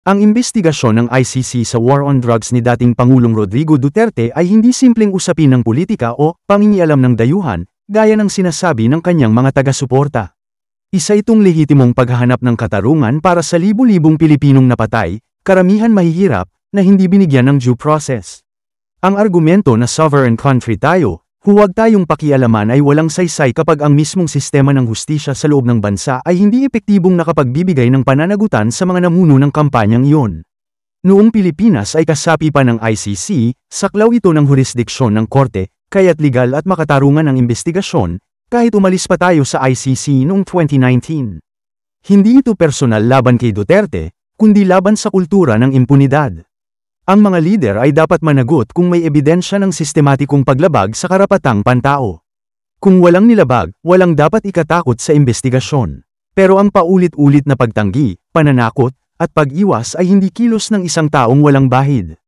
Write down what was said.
Ang imbestigasyon ng ICC sa war on drugs ni dating Pangulong Rodrigo Duterte ay hindi simpleng usapin ng politika o pangingialam ng dayuhan, gaya ng sinasabi ng kanyang mga taga-suporta. Isa itong lehitimong paghahanap ng katarungan para sa libu-libong Pilipinong napatay, karamihan mahihirap, na hindi binigyan ng due process. Ang argumento na sovereign country tayo, huwag tayong pakialaman ay walang saysay kapag ang mismong sistema ng hustisya sa loob ng bansa ay hindi epektibong nakapagbibigay ng pananagutan sa mga namuno ng kampanyang iyon. Noong Pilipinas ay kasapi pa ng ICC, saklaw ito ng jurisdiksyon ng korte, kaya't legal at makatarungan ang imbestigasyon, kahit umalis pa tayo sa ICC noong 2019. Hindi ito personal laban kay Duterte, kundi laban sa kultura ng impunidad. Ang mga lider ay dapat managot kung may ebidensya ng sistematikong paglabag sa karapatang pantao. Kung walang nilabag, walang dapat ikatakot sa imbestigasyon. Pero ang paulit-ulit na pagtanggi, pananakot, at pag-iwas ay hindi kilos ng isang taong walang bahid.